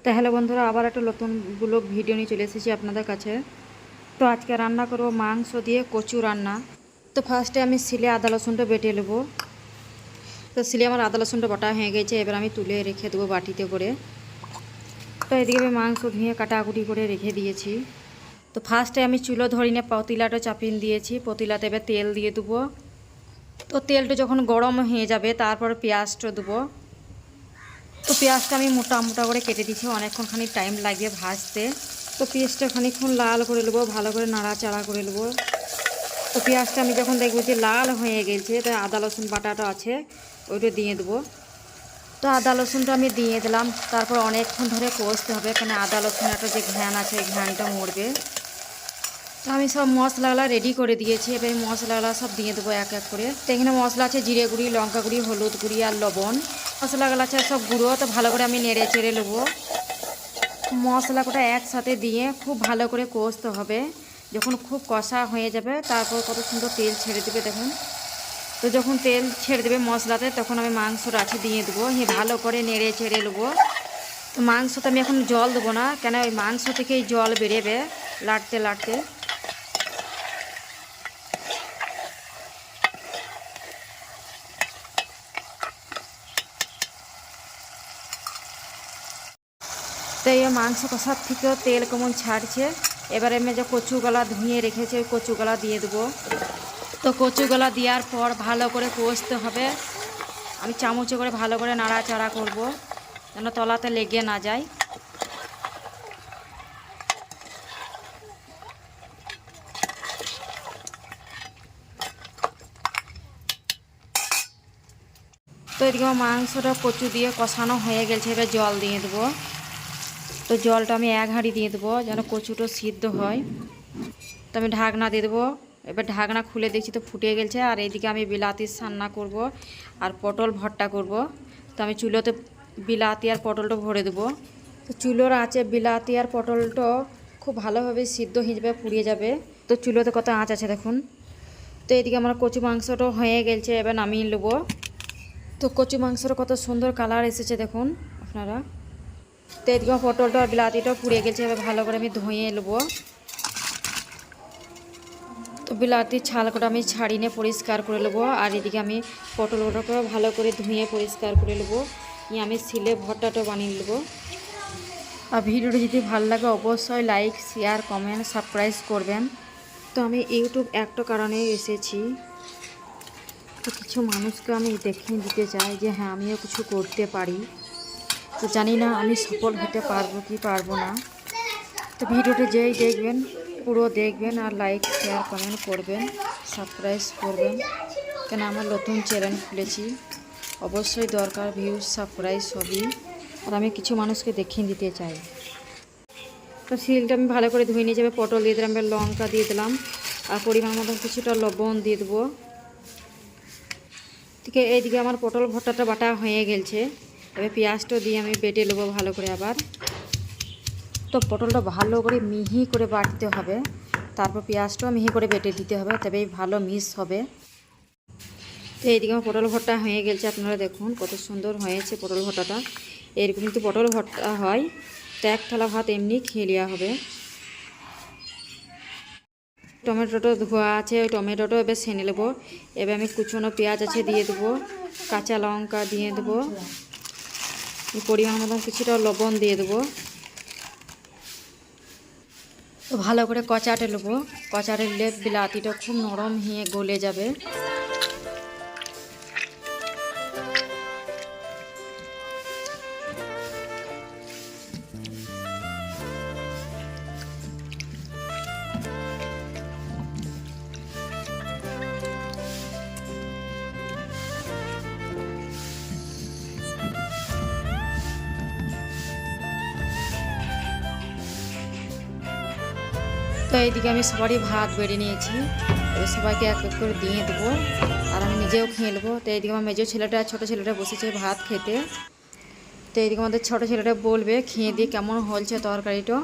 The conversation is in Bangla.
তাহলে বন্ধুরা আবার একটা নতুন ব্লগ ভিডিও নিয়ে চলে এসেছি আপনাদের কাছে। তো আজকে রান্না করব মাংস দিয়ে কচু রান্না। তো ফার্স্টে আমি শিলে আদা রসুনটা বেটে নেব। তো শিলে আমার আদা রসুনটা বাটা হয়ে গেছে, এবার আমি তুলে রেখে দেবো বাটিতে করে। তো এদিকে আমি মাংস ধুয়ে কাটাকুটি করে রেখে দিয়েছি। তো ফার্স্টে আমি চুলো ধরিয়ে পতিলাটা চাপিয়ে দিয়েছি, পতিলাতে এবার তেল দিয়ে দেবো। তো তেলটা যখন গরম হয়ে যাবে তারপর পেঁয়াজটা দেবো। তো পেঁয়াজটা আমি মোটা মোটা করে কেটে দিয়েছি, অনেকক্ষণ টাইম লাগবে ভাজতে। তো পেঁয়াজটা খানিকক্ষণ লাল করে নেবো, ভালো করে নাড়াচাড়া করে নেবো। তো পেঁয়াজটা আমি যখন দেখবো যে লাল হয়ে গেছে, তো আদা রসুন বাটাটা আছে ওইটা দিয়ে দেবো। তো আদা রসুনটা আমি দিয়ে দিলাম, তারপর অনেকক্ষণ ধরে কষতে হবে, কারণ আদা রসুন একটা যে ঘ্রাণ আছে ওই ঘ্রাণটা মরবে। তো আমি সব মশলাগুলো রেডি করে দিয়েছি, এবার মশলাগুলো সব দিয়ে দেবো এক এক করে। তো এখানে মশলা আছে জিরে গুঁড়ি, লঙ্কা গুঁড়ি, হলুদ গুঁড়ি আর লবণ। মশলাগুলো আছে সব গুঁড়ো। তো ভালো করে আমি নেড়ে চেড়ে নেবো। মশলাটা একসাথে দিয়ে খুব ভালো করে কষতে হবে। যখন খুব কষা হয়ে যাবে তারপর কত সুন্দর তেল ছেড়ে দেবে দেখুন। তো যখন তেল ছেড়ে দেবে মশলাতে, তখন আমি মাংসটা আছে দিয়ে দেবো, ভালো করে নেড়ে চেড়ে নেবো। তো মাংসতে আমি এখন জল দেবো না, কেন ওই মাংস থেকেই জল বেরোবে লাড়তে লাড়তে। তো এই মাংস কষার থেকেও তেল কেমন ছাড়ছে। এবারে আমি যে কচুগুলা ধুয়ে রেখেছি ওই কচুগুলা দিয়ে দেবো। তো কচুগুলা দেওয়ার পর ভালো করে কষতে হবে। আমি চামচে করে ভালো করে নাড়াচাড়া করব, যেন তলাতে লেগে না যায়। তো এদিকে মাংসটা কচু দিয়ে কষানো হয়ে গেছে, এবার জল দিয়ে দেবো। তো জলটা আমি এক হাঁড়ি দিয়ে দেবো, যেন কচুটা সিদ্ধ হয়। তো আমি ঢাকনা দিয়ে দেবো। এবার ঢাকনা খুলে দেখছি তো ফুটে গেছে। আর এইদিকে আমি বিলাতির রান্না করব আর পটল ভর্তা করব। তো আমি চুলোতে বিলাতি আর পটলটা ভরে দেবো। তো চুলোর আঁচে বিলাতি আর পটলটা খুব ভালোভাবে সিদ্ধ হয়ে যাবে, পুড়িয়ে যাবে। তো চুলোতে কত আঁচ আছে দেখুন। তো এইদিকে আমার কচু মাংসটা হয়ে গেছে, এবার নামিয়ে নেবো। তো কচু মাংসটা কত সুন্দর কালার এসেছে দেখুন আপনারা। তো এদিকে পটলটা আর বিলাতিটাও পুড়িয়ে গেছে, এবার ভালো করে আমি ধুয়ে নেবো। তো বিলাতির ছালটা আমি ছাড়িয়ে পরিষ্কার করে নেবো। আর এদিকে আমি পটলটাকে ভালো করে ধুয়ে পরিষ্কার করে নেবো। আমি শিলে ভর্তাটা বানিয়ে নেবো। আর ভিডিওটা যদি ভালো লাগে অবশ্যই লাইক, শেয়ার, কমেন্ট, সাবস্ক্রাইব করবেন। তো আমি ইউটিউব একটা কারণে এসেছি, তো কিছু মানুষকে আমি দেখিয়ে দিতে চাই যে হ্যাঁ আমিও কিছু করতে পারি। তো জানি না আমি সফল হতে পারবো কি পারবো না। তো ভিডিওটা যেই দেখবেন পুরো দেখবেন, আর লাইক, শেয়ার, কমেন্ট করবেন, সাবস্ক্রাইব করবেন, কেন আমার নতুন চ্যানেল খুলেছি, অবশ্যই দরকার ভিউজ, সাবস্ক্রাইব সবই। আর আমি কিছু মানুষকে দেখিয়ে দিতে চাই। তো শিলটা আমি ভালো করে ধুয়ে নিয়ে যাবে। পটল দিয়ে দিলাম, লঙ্কা দিয়ে দিলাম, আর পরিমাণ মতন কিছুটা লবণ দিয়ে দেবো। ঠিক এইদিকে আমার পটল ভর্তাটা বাটা হয়ে গেছে, এবার পেঁয়াজটা দিয়ে আমি বেটে নেবো ভালো করে আবার। তো পটলটা ভালো করে মিহি করে বাটতে হবে, তারপর পেঁয়াজটাও মিহি করে বেটে দিতে হবে, তবেই ভালো মিক্স হবে। তো এইদিকে আমার পটল ভর্তা হয়ে গেছে, আপনারা দেখুন কত সুন্দর হয়েছে পটল ভর্তাটা। এরকম কিন্তু পটল ভর্তা হয়। তো এক থালা ভাত এমনি খেয়ে নেওয়া হবে। টমেটোটা ধোয়া আছে, ওই টমেটোটা এবার সেনে নেবো। এবার আমি কুচনো পেঁয়াজ আছে দিয়ে দেবো, কাঁচা লঙ্কা দিয়ে দেবো, পরিমাণ মতন কিছুটা লবণ দিয়ে দেবো। তো ভালো করে কচাটে নেবো, কচাটে নিলে বিলাতিটা খুব নরম হয়ে গলে যাবে। তো এইদিকে আমি সবারই ভাত বেড়ে নিয়েছি, এবার সবাইকে এক এক করে দিয়ে দেবো, আর আমি নিজেও খেয়ে নেবো। তো এইদিকে আমার মেজো ছেলেটা ছোটো ছেলেটা বসেছে ভাত খেতে। তো এইদিকে আমাদের ছোটো ছেলেটা বলবে খেয়ে দিয়ে কেমন হয়েছে তরকারিটা।